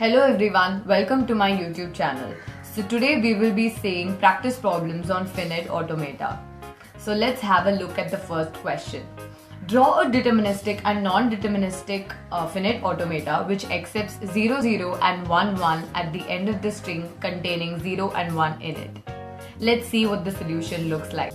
Hello everyone, welcome to my YouTube channel. So today we will be seeing practice problems on finite automata. So let's have a look at the first question. Draw a deterministic and non-deterministic finite automata which accepts 0, 0 and 1, 1 at the end of the string containing 0 and 1 in it. Let's see what the solution looks like.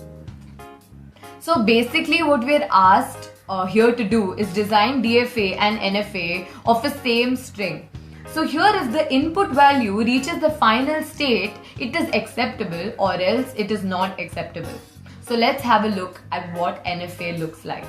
So basically what we are asked here to do is design DFA and NFA of a same string. So here if the input value reaches the final state, it is acceptable or else it is not acceptable. So let's have a look at what NFA looks like.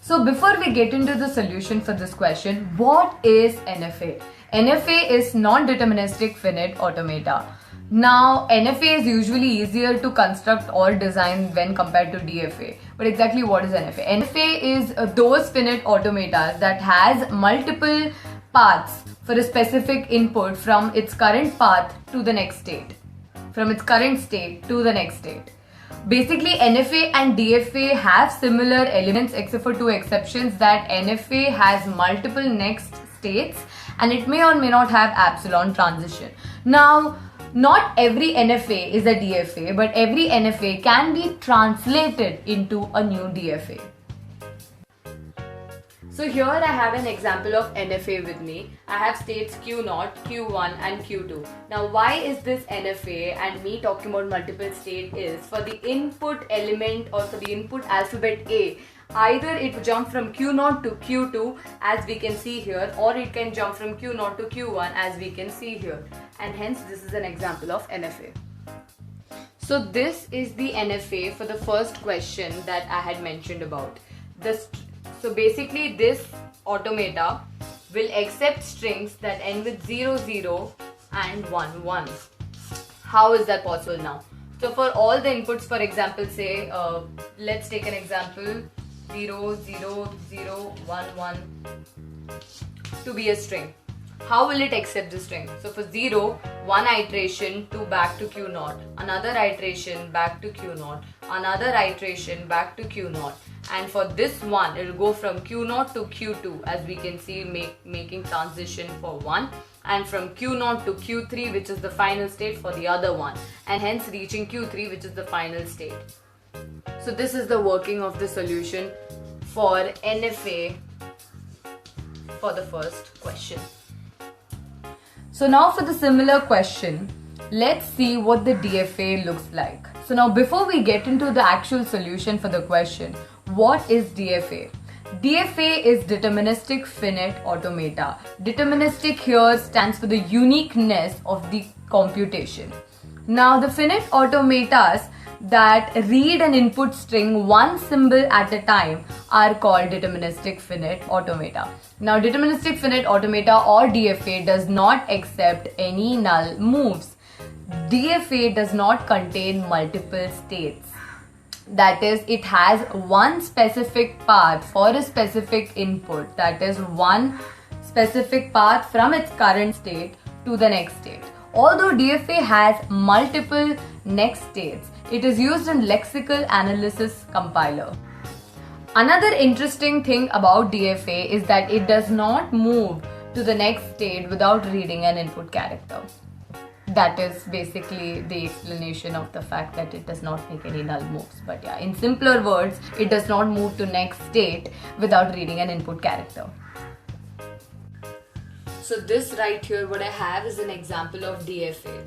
So before we get into the solution for this question, what is NFA? NFA is non-deterministic finite automata. Now NFA is usually easier to construct or design when compared to DFA. But exactly what is NFA? NFA is those finite automatas that has multiple paths for a specific input from its current path to the next state. From its current state to the next state. Basically NFA and DFA have similar elements except for two exceptions, that NFA has multiple next states and it may or may not have epsilon transition. Now not every NFA is a DFA, but every NFA can be translated into a new DFA. So here I have an example of NFA with me. I have states Q0, Q1 and Q2. Now why is this NFA and me talking about multiple state is for the input element or for the input alphabet A, either it will jump from Q0 to Q2 as we can see here, or it can jump from Q0 to Q1 as we can see here, and hence this is an example of NFA. So this is the NFA for the first question that I had mentioned about. So basically this automata will accept strings that end with 0, 0 and 1, 1. How is that possible now? So for all the inputs, for example, say let's take an example 0, 0, 0, 1, 1 to be a string. How will it accept the string? So for 0, one iteration to back to Q0, another iteration back to Q0, another iteration back to Q0, and for this one it will go from Q0 to Q2 as we can see, making transition for one, and from Q0 to Q3 which is the final state for the other one, and hence reaching Q3 which is the final state. So this is the working of the solution for NFA for the first question. So now for the similar question, let's see what the DFA looks like. So now before we get into the actual solution for the question, what is DFA? DFA is deterministic finite automata. Deterministic here stands for the uniqueness of the computation. Now the finite automatas that read an input string one symbol at a time are called deterministic finite automata. Now deterministic finite automata or DFA does not accept any null moves. DFA does not contain multiple states. That is, it has one specific path for a specific input, that is one specific path from its current state to the next state. Although DFA has multiple next states, it is used in lexical analysis compiler. Another interesting thing about DFA is that it does not move to the next state without reading an input character. That is basically the explanation of the fact that it does not make any null moves. But yeah, in simpler words, it does not move to next state without reading an input character. So this right here, what I have is an example of DFA,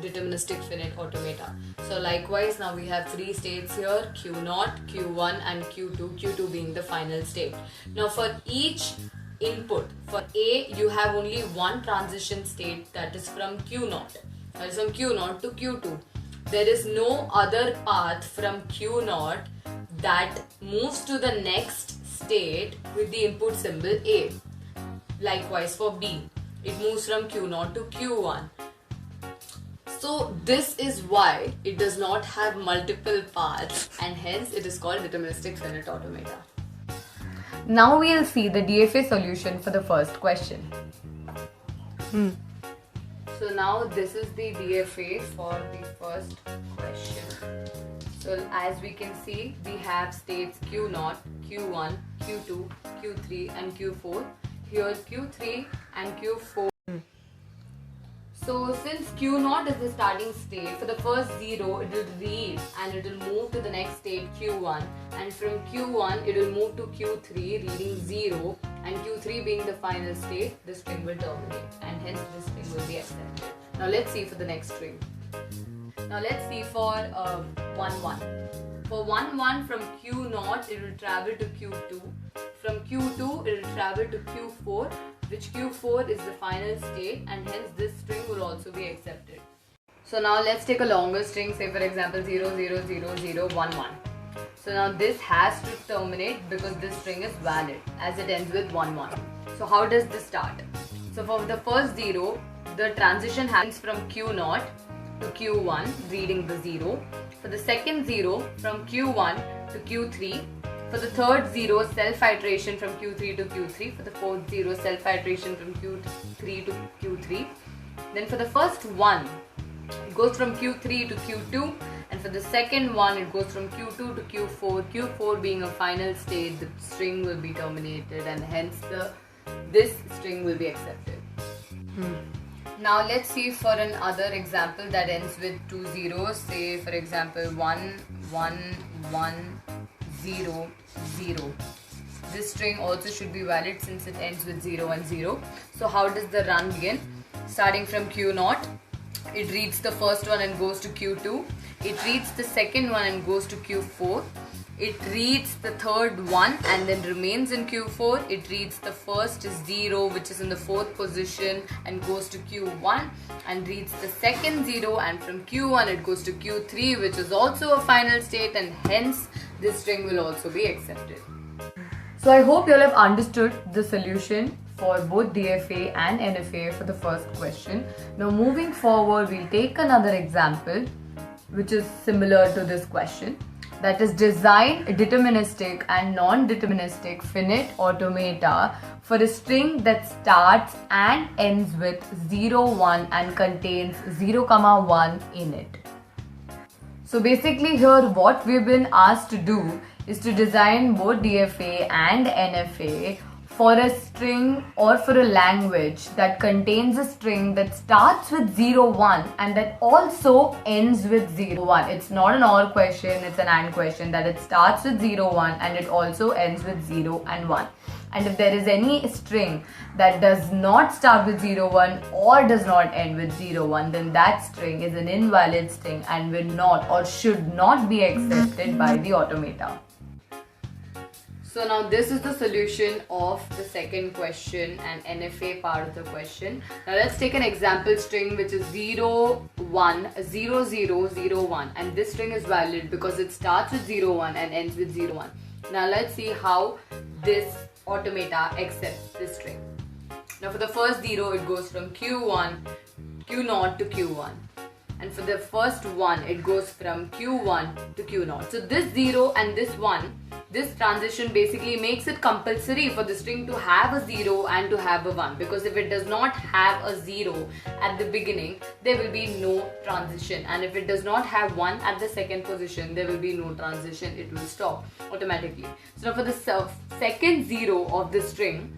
deterministic finite automata. So likewise, now we have three states here, Q0, Q1 and Q2, Q2 being the final state. Now for each input, for A, you have only one transition state, that is from Q0. That is from Q0 to Q2. There is no other path from Q0 that moves to the next state with the input symbol A. Likewise for B, it moves from Q0 to Q1. So this is why it does not have multiple paths and hence it is called deterministic finite automata. Now we will see the DFA solution for the first question. So now this is the DFA for the first question. So as we can see, we have states Q0, Q1, Q2, Q3 and Q4. Here Q3 and Q4 So since Q0 is the starting state, for the first 0 it will read and it will move to the next state Q1, and from Q1 it will move to Q3 reading 0, and Q3 being the final state, the string will terminate and hence this string will be accepted. Now let's see for the next string. Now let's see for 1-1. For 1-1 from Q0 it will travel to Q2. From Q2 it will travel to Q4, which Q4 is the final state, and hence this string will also be accepted. So now let's take a longer string, say for example 0, 0, 0, 0, 1, 1. So now this has to terminate because this string is valid as it ends with 1, 1. So how does this start? So for the first 0, the transition happens from Q0 to Q1 reading the 0. For the second 0 from Q1 to Q3. For the third 0, self-iteration from Q3 to Q3. For the fourth 0, self-iteration from Q3 to Q3. Then for the first 1, it goes from Q3 to Q2. And for the second one, it goes from Q2 to Q4. Q4 being a final state, the string will be terminated and hence this string will be accepted. Now let's see for another example that ends with 2 zeros. Say for example 1, 1, 1, 0, 0. This string also should be valid since it ends with 0 and 0. So how does the run begin? Starting from Q0, it reads the first one and goes to Q2. It reads the second one and goes to Q4. It reads the third one and then remains in Q4. It reads the first 0 which is in the fourth position and goes to Q1, and reads the second 0, and from Q1 it goes to Q3 which is also a final state, and hence this string will also be accepted. So I hope you all have understood the solution for both DFA and NFA for the first question. Now moving forward, we'll take another example which is similar to this question. That is, design a deterministic and non-deterministic finite automata for a string that starts and ends with 0, 1 and contains 0, 1 in it. So basically here what we've been asked to do is to design both DFA and NFA for a string or for a language that contains a string that starts with 0, 1 and that also ends with 0, 1. It's not an OR question, it's an AND question, that it starts with 0, 1 and it also ends with 0 and 1. And if there is any string that does not start with 0, 1 or does not end with 0, 1, then that string is an invalid string and will not or should not be accepted by the automata. So now this is the solution of the second question and NFA part of the question. Now let's take an example string which is 0, 1, 0, 0, 0, 1, and this string is valid because it starts with 0, 1 and ends with 0, 1. Now let's see how this automata accepts this string. Now for the first 0 it goes from Q0 to Q1. And for the first 1 it goes from Q1 to Q0. So this 0 and this 1, this transition basically makes it compulsory for the string to have a 0 and to have a 1, because if it does not have a 0 at the beginning, there will be no transition, and if it does not have 1 at the second position, there will be no transition, it will stop automatically. So now for the second 0 of the string,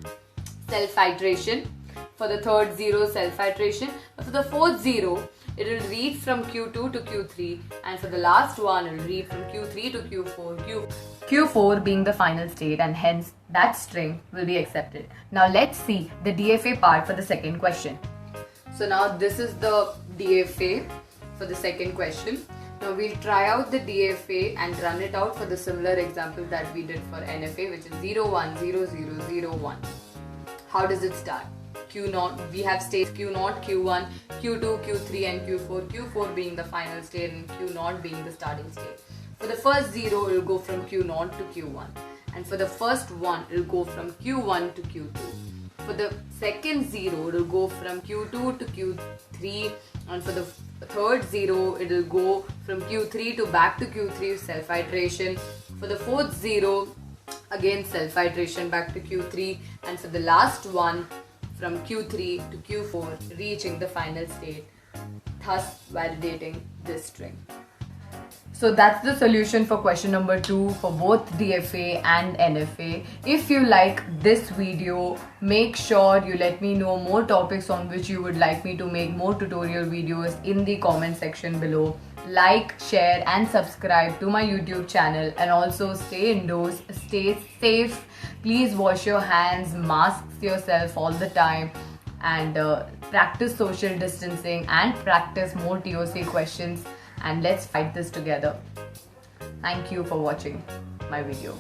self-iteration. For the third 0, self-iteration. For the fourth 0, it will read from Q2 to Q3, and for the last one, it will read from Q3 to Q4. Q4 being the final state, and hence that string will be accepted. Now let's see the DFA part for the second question. So now this is the DFA for the second question. Now we'll try out the DFA and run it out for the similar example that we did for NFA, which is 0, 1, 0, 0, 0, 1. How does it start? Q0, we have states Q0, Q1, Q2, Q3 and Q4, Q4 being the final state and Q0 being the starting state. For the first 0, it will go from Q0 to Q1, and for the first 1, it will go from Q1 to Q2. For the second 0, it will go from Q2 to Q3, and for the third 0, it will go from Q3 to back to Q3, self-iteration. For the fourth 0, again self-iteration back to Q3, and for the last one, from Q3 to Q4, reaching the final state, thus validating this string. So that's the solution for question number 2 for both DFA and NFA. If you like this video, make sure you let me know more topics on which you would like me to make more tutorial videos in the comment section below. Like, share and subscribe to my YouTube channel, and also stay indoors, stay safe. Please wash your hands, mask yourself all the time, and practice social distancing and practice more TOC questions, and let's fight this together. Thank you for watching my video.